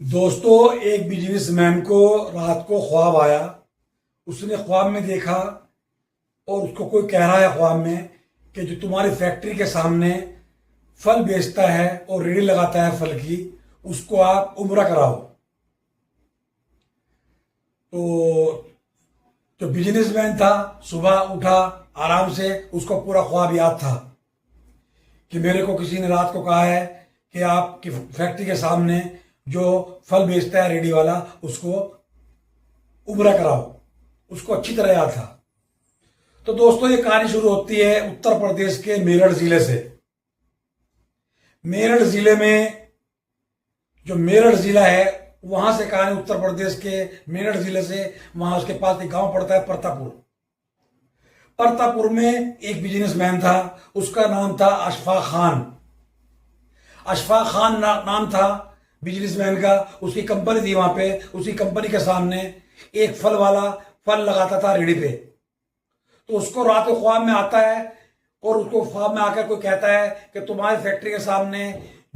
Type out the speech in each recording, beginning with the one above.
दोस्तों, एक बिजनेसमैन को रात को ख्वाब आया। उसने ख्वाब में देखा और उसको कोई कह रहा है ख्वाब में कि जो तुम्हारी फैक्ट्री के सामने फल बेचता है और रेडी लगाता है फल की, उसको आप उम्रा कराओ। तो जो बिजनेसमैन था, सुबह उठा आराम से, उसको पूरा ख्वाब याद था कि मेरे को किसी ने रात को कहा है कि आपकी फैक्ट्री के सामने जो फल बेचता है रेडी वाला, उसको उम्रा कराओ। उसको अच्छी तरह याद था। तो दोस्तों, ये कहानी शुरू होती है उत्तर प्रदेश के मेरठ जिले से। मेरठ जिले में, जो मेरठ जिला है, वहां से कहानी उत्तर प्रदेश के मेरठ जिले से। वहां उसके पास एक गांव पड़ता है परतापुर। परतापुर में एक बिजनेसमैन था, उसका नाम था अशफाक खान। अशफाक खान नाम था बिजनेसमैन का। उसकी कंपनी थी वहां पे। उसी कंपनी के सामने एक फल वाला फल लगाता था रेडी पे। तो उसको रात को ख्वाब में आता है और उसको ख्वाब में आकर कोई कहता है कि तुम्हारी फैक्ट्री के सामने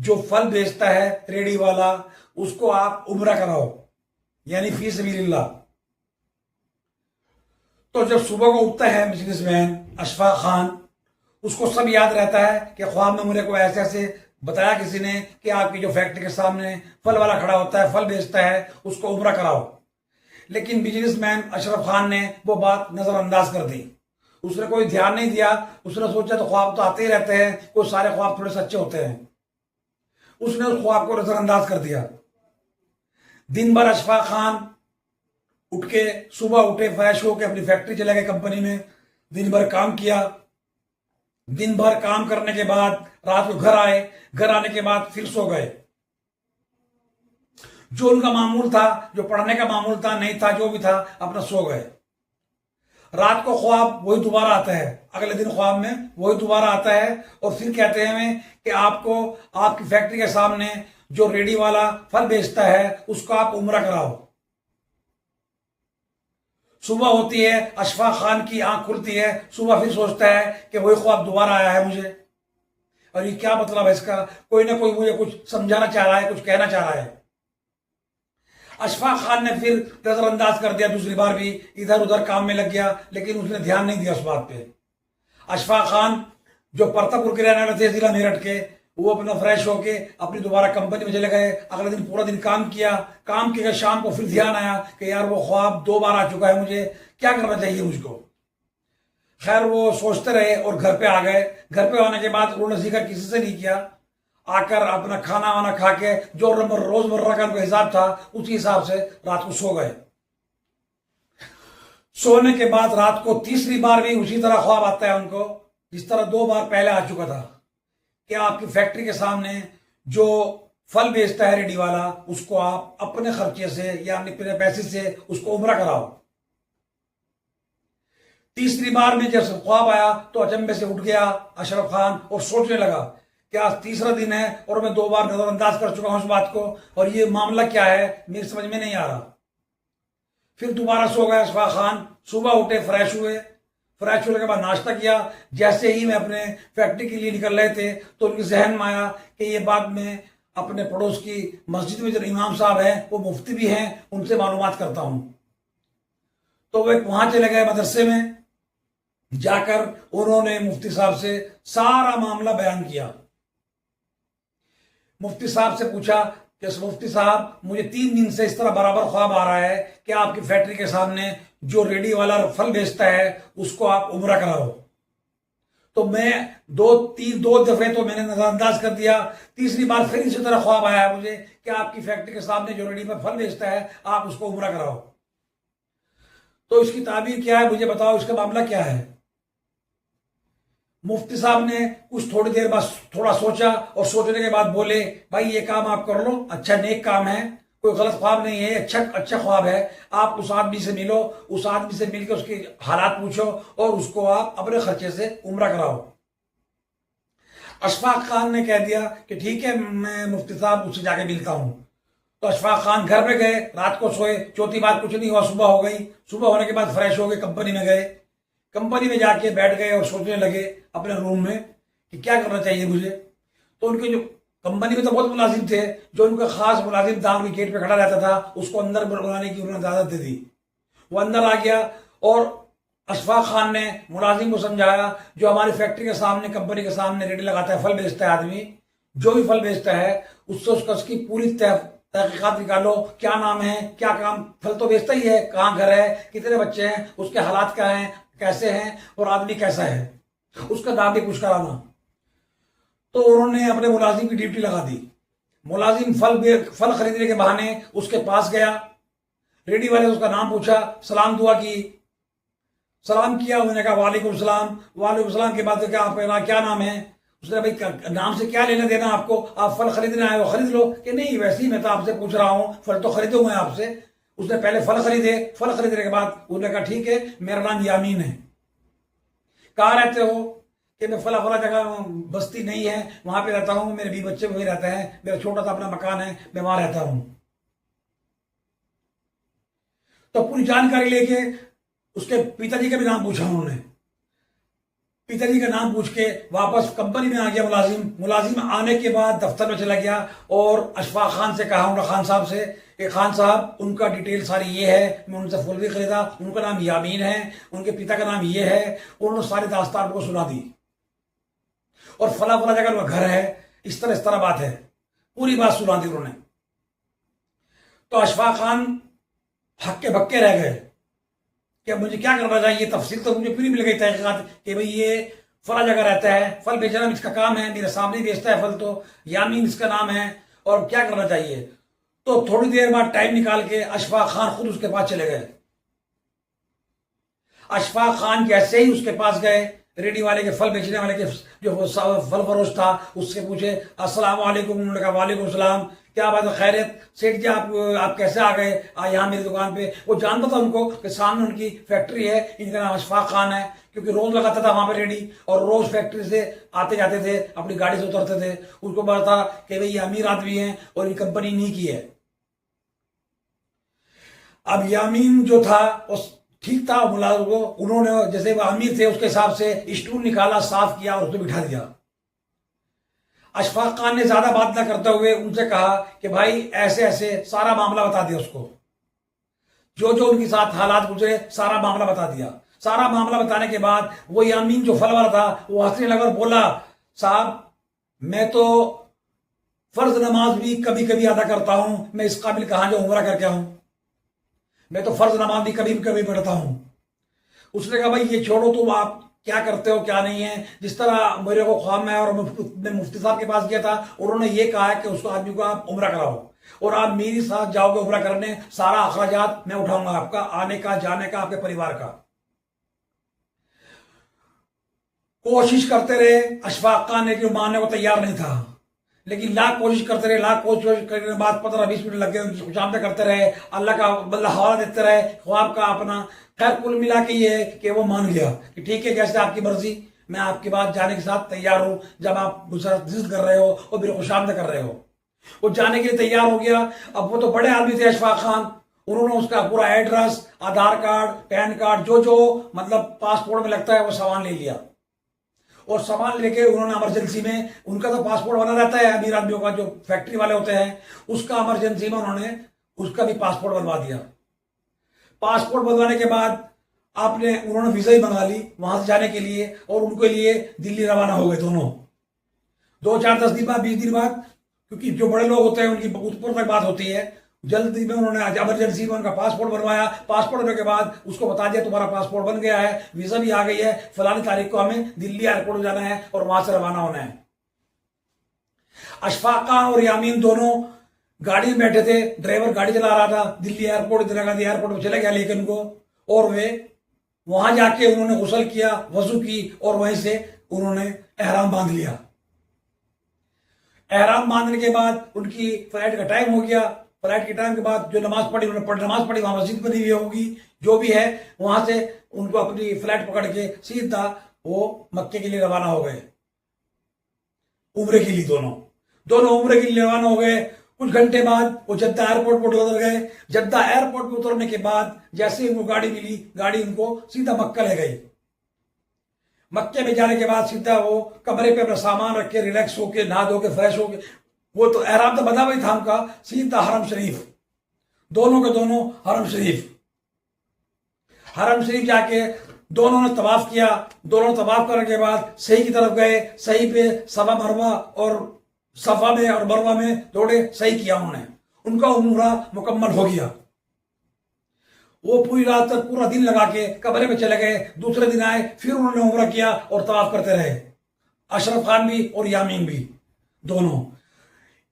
जो फल बेचता है रेडी वाला, उसको आप उम्रा कराओ, यानी फी सबीलिल्लाह। तो जब सुबह को उठता है बिजनेसमैन अशफाक खान, उसको सब याद रहता है कि ख्वाब में मुझे को ऐसे ऐसे बताया किसी ने कि आपकी जो फैक्ट्री के सामने फल वाला खड़ा होता है, फल बेचता है, उसको उम्रा कराओ। लेकिन बिजनेसमैन अशरफ खान ने वो बात नजरअंदाज कर दी। उसने कोई ध्यान नहीं दिया। उसने सोचा तो ख्वाब तो आते ही रहते हैं, कोई सारे ख्वाब थोड़े सच्चे होते हैं। उसने उस ख्वाब को नजरअंदाज कर दिया। दिन भर अशफाक खान उठ के, सुबह उठे, फ्रेश होकर अपनी फैक्ट्री चले गए, कंपनी में दिन भर काम किया। दिन भर काम करने के बाद रात को घर आए। घर आने के बाद फिर सो गए। जो उनका मामूल था, जो पढ़ने का मामूल था, नहीं था, जो भी था, अपना सो गए। रात को ख्वाब वही दोबारा आता है। अगले दिन ख्वाब में वही दोबारा आता है और फिर कहते हैं कि आपको आपकी फैक्ट्री के सामने जो रेडी वाला फल बेचता है, उसको आप उम्रा कराओ। सुबह होती है, अशफाक खान की आंख खुलती है। सुबह फिर सोचता है कि वही ख्वाब दोबारा आया है मुझे, और ये क्या मतलब है इसका। कोई ना कोई मुझे कुछ समझाना चाह रहा है, कुछ कहना चाह रहा है। अशफाक खान ने फिर नजरअंदाज कर दिया। दूसरी बार भी इधर उधर काम में लग गया, लेकिन उसने ध्यान नहीं दिया उस बात पे। अशफाक खान जो परतापुर के रहने वाले थे, जिला मेरठ के, वो अपना फ्रेश होके अपनी दोबारा कंपनी में चले गए। अगले दिन पूरा दिन काम किया। काम के शाम को फिर ध्यान आया कि यार वो ख्वाब 2 बार आ चुका है, मुझे क्या करना चाहिए मुझको। खैर, वो सोचते रहे और घर पे आ गए। घर पे आने के बाद उन्होंने जिक्र किसी से नहीं किया। आकर अपना खाना वाना खा के, जो रोजमर्रा का उनका हिसाब था, उसी हिसाब से रात को सो गए। सोने के बाद रात को तीसरी बार भी उसी तरह ख्वाब आता है उनको, जिस तरह 2 बार पहले आ चुका था कि आपकी फैक्ट्री के सामने जो फल बेचता है रेडी वाला, उसको आप अपने खर्चे से या अपने पैसे से उसको उम्रा कराओ। तीसरी बार में जब ख्वाब आया तो अचंभे से उठ गया अशरफ खान और सोचने लगा कि आज तीसरा दिन है और मैं 2 बार नजरअंदाज कर चुका हूं इस बात को, और ये मामला क्या है, मेरी समझ में नहीं आ रहा। फिर दोबारा सो गया अशफाक खान। सुबह उठे, फ्रेश हुए। फ्रेश होने के बाद नाश्ता किया। जैसे ही मैं अपने फैक्ट्री के लिए निकल रहे थे तो उनके जहन में आया कि ये बात मैं अपने पड़ोस की मस्जिद में जो इमाम साहब हैं, वो मुफ्ती भी हैं, उनसे मालूमात करता हूं। तो वे वहां चले गए। मदरसे में जाकर उन्होंने मुफ्ती साहब से सारा मामला बयान किया। मुफ्ती साहब से पूछा कि मुफ्ती साहब, मुझे 3 दिन से इस तरह बराबर ख्वाब आ रहा है कि आपकी फैक्ट्री के सामने जो रेडी वाला फल बेचता है, उसको आप उम्रा कराओ। तो मैं 2 दफे तो मैंने नजरअंदाज कर दिया। तीसरी बार फिर इसी तरह ख्वाब आया है मुझे कि आपकी फैक्ट्री के सामने जो रेडी में फल बेचता है, आप उसको उम्रा कराओ। तो इसकी ताबीर क्या है, मुझे बताओ, इसका मामला क्या है। मुफ्ती साहब ने कुछ थोड़ी देर बाद थोड़ा सोचा और सोचने के बाद बोले, भाई ये काम आप कर लो, अच्छा नेक काम है, कोई गलत ख्वाब नहीं है, अच्छा ख्वाब है। आप उस आदमी से मिलो, उस आदमी से मिलकर उसके हालात पूछो और उसको आप अपने खर्चे से उम्रा कराओ। अशफाक खान ने कह दिया कि ठीक है, मैं मुफ्ती साहब उससे जाके मिलता हूं। तो अशफाक खान घर में गए, रात को सोए। चौथी बार कुछ नहीं हुआ। सुबह हो गई। सुबह होने के बाद फ्रेश हो गए, कंपनी में गए। कंपनी में जाके बैठ गए और सोचने लगे अपने रूम में कि क्या करना चाहिए मुझे। तो उनके जो कंपनी में तो बहुत मुलाजिम थे, जो उनका खास मुलाजिम था, उनके गेट पे खड़ा रहता था, उसको अंदर बुलाने की उन्होंने इजाजत दे दी। वो अंदर आ गया और अशफाक खान ने मुलाजिम को समझाया, जो हमारी फैक्ट्री के सामने, कंपनी के सामने रेडी लगाता है, फल बेचता है आदमी, जो भी फल बेचता है उससे उसकी पूरी तहकीकात निकालो, क्या नाम है, क्या काम, फल तो बेचता ही है, कहाँ घर है, कितने बच्चे हैं, उसके हालात क्या हैं, कैसे हैं और आदमी कैसा है, उसका दाम भी कुछ कराना। तो उन्होंने अपने मुलाजिम की ड्यूटी लगा दी। मुलाजिम फल खरीदने के बहाने उसके पास गया, रेडी वाले उसका नाम पूछा, सलाम दुआ की, सलाम किया, उन्होंने कहा वालेकुम सलाम। वालेकुम सलाम के बाद क्या आपका क्या नाम है? उसने भाई नाम से क्या लेना देना आपको, आप फल खरीदने आए हो, खरीद लो। कि नहीं, वैसे ही मैं तो आपसे पूछ रहा हूं, फल तो खरीदे हुए आपसे। उसने पहले फल खरीदे, फल खरीदने के बाद उन्होंने कहा ठीक है, मेरा नाम यामीन है, कहाँ रहते हो? कि मैं फला फला जगह, बस्ती नहीं है, वहां पे रहता हूं, मेरे 20 बच्चे वही रहते हैं, मेरा छोटा सा अपना मकान है, मैं वहां रहता हूं। तो पूरी जानकारी लेके उसके पिताजी का भी नाम पूछा उन्होंने, पिताजी का नाम पूछ के वापस कंपनी में आ गया मुलाजिम। मुलाजिम आने के बाद दफ्तर में चला गया और अशफाक खान से कहा, उन्होंने खान साहब से, कि खान साहब उनका डिटेल सारी ये है, मैं उनसे फुल भी खरीदा, उनका नाम यामीन है, उनके पिता का नाम ये है। उन्होंने सारी दास्तान को सुना दी और फला फला जगह उनका घर है, इस तरह बात है, पूरी बात सुना दी उन्होंने। तो अशफाक खान हक्के बक्के रह गए कि अब मुझे क्या करना चाहिए। तफसील तो मुझे पूरी मिल गई तहकीकात कि भाई ये फला जगह रहता है, फल बेचना इसका काम है, मेरे सामने बेचता है फल, तो यामीन इसका नाम है, और क्या करना चाहिए। तो थोड़ी देर बाद टाइम निकाल के अशफाक खान खुद उसके पास चले गए। अशफाक खान जैसे ही उसके पास गए, रेडी वाले के, फल बेचने वाले के जो फल फरोश था, उससे पूछे अस्सलाम वालेकुम। उन्होंने कहा वालेकुम सलाम, क्या बात है, खैरियत? सेठ जी आप कैसे आ गए यहाँ मेरी दुकान पे? वो जानता था उनको कि सामने उनकी फैक्ट्री है, इनका नाम अशफाक खान है, क्योंकि रोज लगाता था वहां पे रेडी, और रोज फैक्ट्री से आते जाते थे, अपनी गाड़ी से उतरते थे। उसको पता था कि भाई ये अमीर आदमी है और ये कंपनी नहीं की है। अब यामीन जो था उस ठीक था, मुलाजिम को उन्होंने जैसे वो अमीर थे उसके हिसाब से स्टूल निकाला, साफ किया और उसको बिठा दिया। अशफाक खान ने ज्यादा बात ना करते हुए उनसे कहा कि भाई ऐसे ऐसे सारा मामला बता दिया उसको, जो जो उनके साथ हालात गुजरे सारा मामला बता दिया। सारा मामला बताने के बाद वो यामीन जो फल वाला था वो हंसने लगा और बोला, साहब मैं तो फर्ज नमाज भी कभी कभी अदा करता हूं, मैं इस काबिल कहां जो उम्रा करके आऊं, मैं तो फर्ज नमाज भी कभी कभी पढ़ता हूं। उसने कहा भाई ये छोड़ो, तुम आप क्या करते हो क्या नहीं है। जिस तरह मेरे को ख्वाब में और मैं मुफ्ती साहब के पास गया था, उन्होंने ये कहा है कि उसको आदमी को आप उम्रा कराओ और आप मेरे साथ जाओगे उम्रा करने, सारा अखराजात मैं उठाऊंगा, आपका आने का, जाने का, आपके परिवार का। कोशिश करते रहे, अशफाक खान ने जो मानने को तैयार नहीं था, लेकिन लाख कोशिश करते रहे, लाख कोशिश करने के बाद 15-20 मिनट लग गए, उनकी खुशामद करते रहे, अल्लाह का बल्ला हवाला देते रहे, ख्वाब का अपना। खैर कुल मिला के ये है कि वो मान गया कि ठीक है, जैसे आपकी मर्जी, मैं आपके बाद जाने के साथ तैयार हूं, जब आप मुझसे जिद कर रहे हो और मेरी खुशामद कर रहे हो। वो जाने के लिए तैयार हो गया। अब वो तो बड़े आदमी थे अशफाक खान, उन्होंने उसका पूरा एड्रेस, आधार कार्ड, पैन कार्ड, जो जो मतलब पासपोर्ट में लगता है वो सामान ले लिया। और सामान लेके उन्होंने इमरजेंसी में, उनका तो पासपोर्ट बना रहता है अमीर आदमियों का, जो फैक्ट्री वाले होते हैं, उसका इमरजेंसी में उन्होंने उसका भी पासपोर्ट बनवा दिया। पासपोर्ट बनवाने के बाद उन्होंने वीजा ही मंगा ली वहां से जाने के लिए, और उनके लिए दिल्ली रवाना हो गए दोनों। 2-4-10 दिन बाद, 20 दिन बाद, क्योंकि जो बड़े लोग होते हैं उनकी ऊपर तक बात होती है, जल्दी में उन्होंने इमरजेंसी में उनका पासपोर्ट बनवाया। पासपोर्ट होने के बाद उसको बता दिया तुम्हारा पासपोर्ट बन गया है, वीजा भी आ गई है, फलानी तारीख को हमें दिल्ली एयरपोर्ट जाना है और वहां से रवाना होना है। अशफाक खान और यामीन दोनों गाड़ी में बैठे थे, ड्राइवर गाड़ी चला रहा था, दिल्ली एयरपोर्ट, इंदिरा गांधी एयरपोर्ट में चले गया लेकिन उनको, और वे वहां जाके उन्होंने गुस्ल किया, वजू की, और वहीं से उन्होंने एहराम बांध लिया। एहराम बांधने के बाद उनकी फ्लाइट का टाइम हो गया। फ्लाइट के टाइम के बाद जो नमाज पढ़ी उन्होंने नमाज पढ़ी, वहां मस्जिद बनी हुई होगी, जो भी है, वहां से उनको अपनी फ्लाइट पकड़ के सीधा वो मक्के के लिए रवाना हो गए, उम्रे के लिए। दोनों उम्रे के लिए रवाना हो गए। कुछ घंटे बाद वो जद्दा एयरपोर्ट पर उतर गए। जद्दा एयरपोर्ट पर उतरने के बाद जैसे ही उनको गाड़ी मिली, गाड़ी उनको सीधा मक्का ले गई। मक्के में जाने के बाद सीधा वो कमरे पे अपना सामान रख के, रिलैक्स होके, नहा धो के, फ्रेश होके, वो तो एहराम तो बना हुआ ही था उनका, सीधा हरम शरीफ, दोनों के दोनों हरम शरीफ। हरम शरीफ जाके दोनों ने तवाफ किया। दोनों तवाफ करने के बाद सही की तरफ गए। सही पे सफा मरवा और सफा में और मरवा में दौड़े, सही किया उन्होंने। उनका उम्रा मुकम्मल हो गया। वो पूरी रात तक पूरा दिन लगा के कमरे में चले गए। दूसरे दिन आए, फिर उन्होंने उम्रा किया और तवाफ करते रहे, अशरफ खान भी और यामीन भी, दोनों।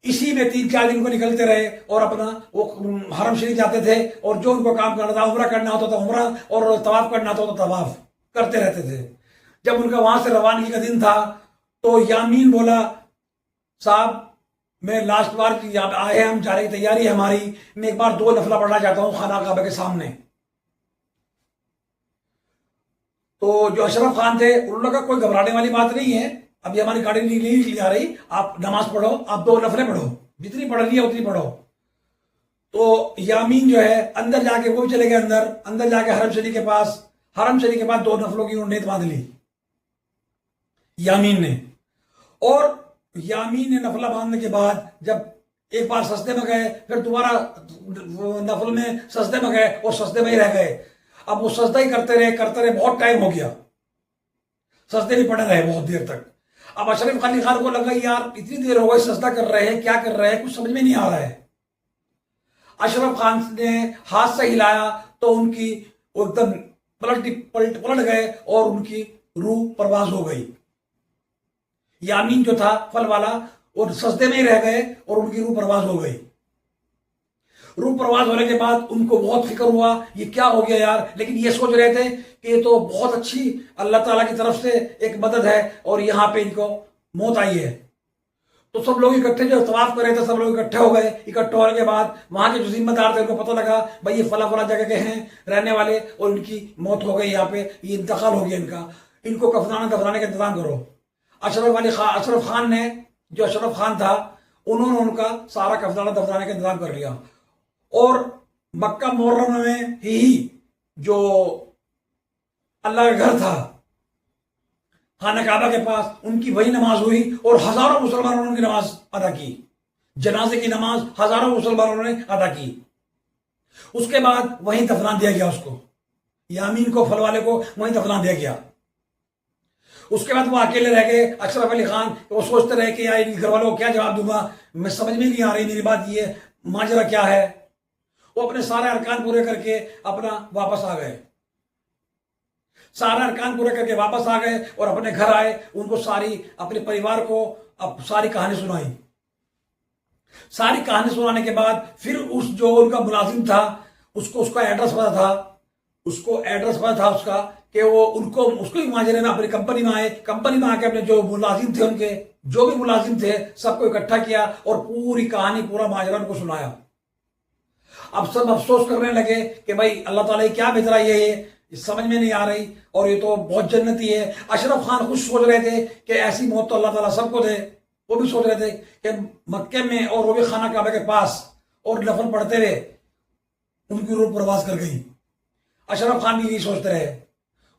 इसी में 3-4 दिन को निकलते रहे और अपना वो हरम शरीफ जाते थे और जो उनको काम करना था, उम्रा करना होता था उम्रा और तवाफ करना होता तो तवाफ करते रहते थे। जब उनका वहां से रवानगी का दिन था तो यामीन बोला, साहब मैं लास्ट बार आए हम, जा रही तैयारी है हमारी, मैं एक बार 2 नफला पढ़ना चाहता हूं खाना काबा के सामने। तो जो अशरफ खान थे उन्होंने कहा कोई घबराने वाली बात नहीं है, अभी हमारी गाड़ी नहीं निकली आ रही, आप नमाज पढ़ो, आप 2 नफले पढ़ो, जितनी पढ़नी है उतनी पढ़ो। तो यामीन जो है अंदर जाके वो चले गए, अंदर जाके हरम शरीफ के पास, हरम शरीफ के पास 2 नफलों की उन्होंने नीयत बांध ली यामीन ने। और यामीन ने नफला बांधने के बाद जब एक बार सजदे में गए, फिर दोबारा नफल में सजदे में गए और सजदे में ही रह गए। अब वो सजदा ही करते रहे, बहुत टाइम हो गया, सजदे भी पड़े रहे बहुत देर तक। अब अशरफ अली खान को लगा यार इतनी देर हो गई, सजदा कर रहे हैं, क्या कर रहे हैं, कुछ समझ में नहीं आ रहा है। अशरफ खान ने हाथ से हिलाया तो उनकी एकदम पलट गए और उनकी रूह परवाज हो गई। यामीन जो था फल वाला और सजदे में ही रह गए और उनकी रूह परवाज हो गई। रूह परवाज होने के बाद उनको बहुत फिक्र हुआ, ये क्या हो गया यार। लेकिन ये सोच रहे थे कि ये तो बहुत अच्छी अल्लाह ताला की तरफ से एक मदद है और यहाँ पे इनको मौत आई है। तो सब लोग इकट्ठे जो तवाफ कर रहे थे, सब लोग इकट्ठे हो गए। इकट्ठे होने के बाद वहां के जो जिम्मेदार थे उनको पता लगा भाई ये फला जगह के हैं रहने वाले और इनकी मौत हो गई, यहाँ पे ये इंतकाल हो गया इनका, इनको दफनाने का इंतजाम करो। अशरफ खान ने, जो अशरफ खान था, उन्होंने उनका सारा दफनाने का इंतजाम कर लिया। और मक्का मुकर्रमा में ही जो अल्लाह का घर था खाना काबा के पास, उनकी वही नमाज हुई और हजारों मुसलमानों ने उनकी नमाज अदा की। जनाजे की नमाज हजारों मुसलमानों ने अदा की। उसके बाद वहीं दफना दिया गया उसको, यामीन को, फल वाले को वहीं दफना दिया गया। उसके बाद वो अकेले रह गए। अशरफ अली खान वो सोचते रहे कि यार इन घर वालों को क्या जवाब दूंगा, मैं समझ में नहीं आ रही मेरी बात, ये माजरा क्या है। वो अपने सारे अरकान पूरे करके अपना वापस आ गए, सारा अरकान पूरे करके वापस आ गए और अपने घर आए। उनको अपने परिवार को अब सारी कहानी सुनाई। सारी कहानी सुनाने के बाद फिर उस जो उनका मुलाजिम था उसका एड्रेस पता था उसका कि वो उसको भी माजरे में अपनी कंपनी में आए। कंपनी में आके अपने जो मुलाजिम थे, उनके जो भी मुलाजिम थे, सबको इकट्ठा किया और पूरी कहानी, पूरा माजरा उनको सुनाया। अब सब अफसोस करने लगे कि भाई अल्लाह ताला क्या बेहतरा ये समझ में नहीं आ रही और ये तो बहुत जन्नती है। अशरफ खान खुद सोच रहे थे कि ऐसी मौत तो अल्लाह ताला सबको दे। वो भी सोच रहे थे कि मक्के में और वो भी खाना काबा के पास और नफल पढ़ते हुए उनकी रूह परवाज कर गई। अशरफ खान भी यही सोचते रहे।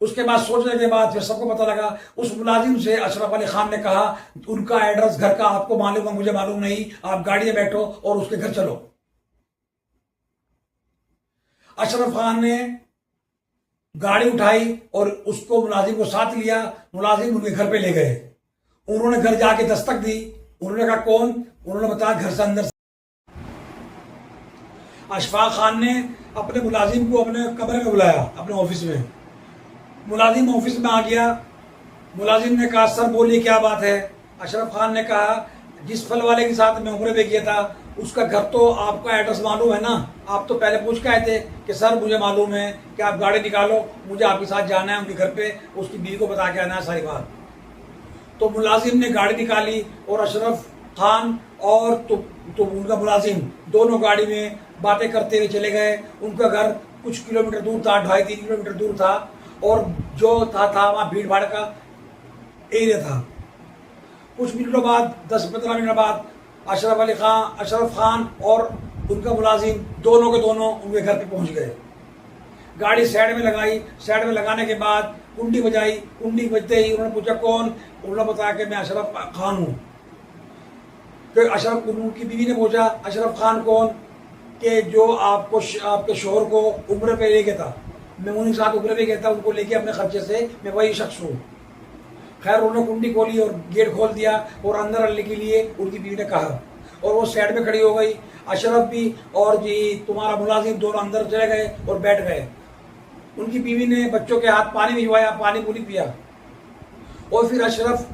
उसके बाद सोचने के बाद फिर सबको पता लगा। उस मुलाजिम से अशरफ अली खान ने कहा उनका एड्रेस घर का आपको मालूम है, मुझे मालूम नहीं, आप गाड़ी में बैठो और उसके घर चलो। अशरफ खान ने गाड़ी उठाई और उसको, मुलाजिम को साथ लिया। मुलाजिम उनके घर पे ले गए। उन्होंने घर जाके दस्तक दी। उन्होंने कहा कौन? उन्होंने बताया घर से अंदर। अशफाक खान ने अपने मुलाजिम को अपने कमरे में बुलाया, अपने ऑफिस में। मुलाजिम ऑफिस में आ गया। मुलाजिम ने कहा सर बोलिए क्या बात है। अशरफ खान ने कहा जिस फल वाले के साथ मैं उम्रे पे किया था उसका घर तो आपका एड्रेस मालूम है ना, आप तो पहले पूछ के आए थे कि सर मुझे मालूम है कि आप गाड़ी निकालो, मुझे आपके साथ जाना है उनके घर पे, उसकी बीवी को बता के आना है सारी बात। तो मुलाजिम ने गाड़ी निकाली और अशरफ खान और तो उनका मुलाजिम दोनों गाड़ी में बातें करते हुए चले गए। उनका घर कुछ किलोमीटर दूर था, 2.5-3 किलोमीटर दूर था और जो था वहाँ भीड़ भाड़ का एरिया था। कुछ मिनटों बाद, 10-15 मिनट बाद अशरफ खान और उनका मुलाजिम दोनों के दोनों उनके घर पे पहुंच गए। गाड़ी साइड में लगाई। साइड में लगाने के बाद कुंडी बजाई। कुंडी बजते ही उन्होंने पूछा कौन? उन्होंने बताया कि मैं अशरफ खान हूं। तो अशरफ उनकी बीवी ने पूछा, अशरफ खान कौन? कि जो आपको आपके शोहर को उम्र पे ले गया था, मैं उन्हीं के साथ उम्र पे गया था, उनको लेके अपने खर्चे से, मैं वही शख्स हूँ। खैर उन्होंने कुंडी खोली और गेट खोल दिया और अंदर आने के लिए उनकी बीवी ने कहा, और वो साइड में खड़ी हो गई। अशरफ भी और जी तुम्हारा मुलाजिम दोनों अंदर चले गए और बैठ गए। उनकी बीवी ने बच्चों के हाथ पानी भिजवाया, पानी पूरी पिया, और फिर अशरफ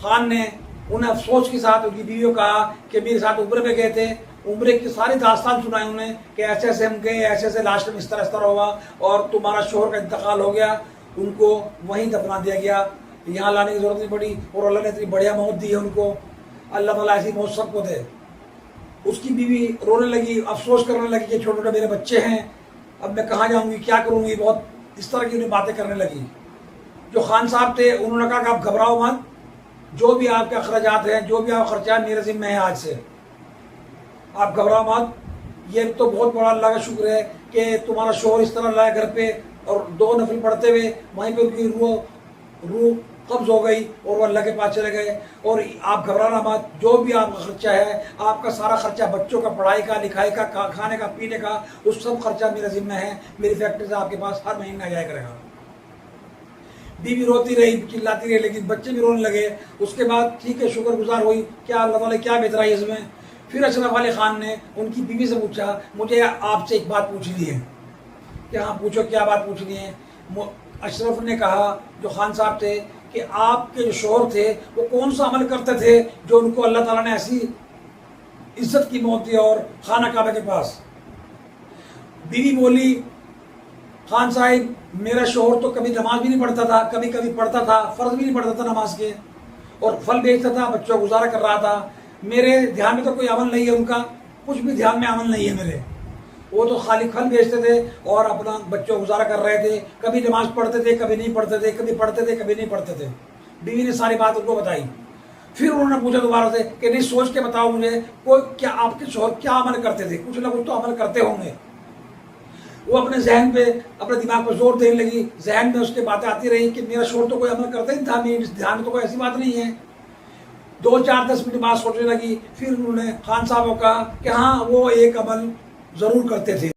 खान ने उन्हें अफसोस के साथ उनकी बीवी को कहा कि मेरे साथ उम्र पे गए थे, उम्र की सारी दास्तान सुनाई उन्हें कि ऐसे ऐसे हम गए, ऐसे ऐसे लास्ट में इस तरह होगा और तुम्हारा शोहर का इंतकाल हो गया, उनको वहीं दफना दिया गया, यहाँ लाने की जरूरत नहीं पड़ी, और अल्लाह ने इतनी बढ़िया मौत दी है उनको, अल्लाह ताला ऐसी मौत सबको दे। उसकी बीवी रोने लगी, अफसोस करने लगी कि छोटे छोटे मेरे बच्चे हैं, अब मैं कहाँ जाऊँगी, क्या करूँगी, बहुत इस तरह की उन्हें बातें करने लगी। जो खान साहब थे उन्होंने कहा कि आप घबराओ मत, जो भी आपके अखराजात हैं, जो भी आपका खर्चा है, मेरे जिम्मे है, आज से आप घबराओ मत। ये तो बहुत बड़ा अल्लाह का शुक्र है कि तुम्हारा शोहर इस तरह लाया घर पे, और 2 नफिल पढ़ते हुए वहीं पे उनकी रूह कब्ज हो गई और वो अल्लाह के पास चले गए। और आप घबराना मत, जो भी आपका खर्चा है, आपका सारा खर्चा बच्चों का पढ़ाई का, लिखाई का, खाने का, पीने का, उस सब खर्चा मेरे जिम्मे है, मेरी फैक्ट्री से आपके पास हर महीने आ जाया करेगा। बीवी रोती रही, चिल्लाती रही, लेकिन बच्चे भी रोने लगे। उसके बाद ठीक है, शुक्रगुजार हुई, क्या अल्लाह ताला क्या बेहतर है इसमें। फिर अशरफ अली खान ने उनकी बीवी से पूछा, मुझे आपसे एक बात पूछनी है। कि हाँ पूछो, क्या बात पूछनी है। अशरफ ने कहा, जो खान साहब थे, कि आपके जो शोहर थे वो कौन सा अमल करते थे जो उनको अल्लाह ताला ने ऐसी इज्जत की मौत दी और खाना काबा के पास। बीवी बोली, खान साहिब मेरा शोहर तो कभी नमाज भी नहीं पढ़ता था, कभी कभी पढ़ता था, फर्ज भी नहीं पढ़ता था नमाज के, और फल बेचता था, बच्चों का गुजारा कर रहा था। मेरे ध्यान में तो कोई अमल नहीं है उनका, कुछ भी ध्यान में अमल नहीं है मेरे। वो तो खाली फल बेचते थे और अपना बच्चों को गुजारा कर रहे थे, कभी नमाज पढ़ते थे, कभी नहीं पढ़ते थे, कभी पढ़ते थे, कभी नहीं पढ़ते थे। बीवी ने सारी बात उनको बताई। फिर उन्होंने पूछा दोबारा से कि नहीं, सोच के बताओ मुझे, कोई क्या आपके शोहर क्या अमल करते थे, कुछ ना कुछ तो अमल करते होंगे। वो अपने जहन पे, अपने दिमाग पर जोर देने लगी, जहन में उसकी बातें आती रही कि मेरा शोहर तो कोई अमल करता ही था, मेरे ध्यान में तो कोई ऐसी बात नहीं है। 2-4-10 मिनट बाद सोचने लगी। फिर उन्होंने खान साहब को कहा कि हाँ वो एक अमल जरूर करते थे।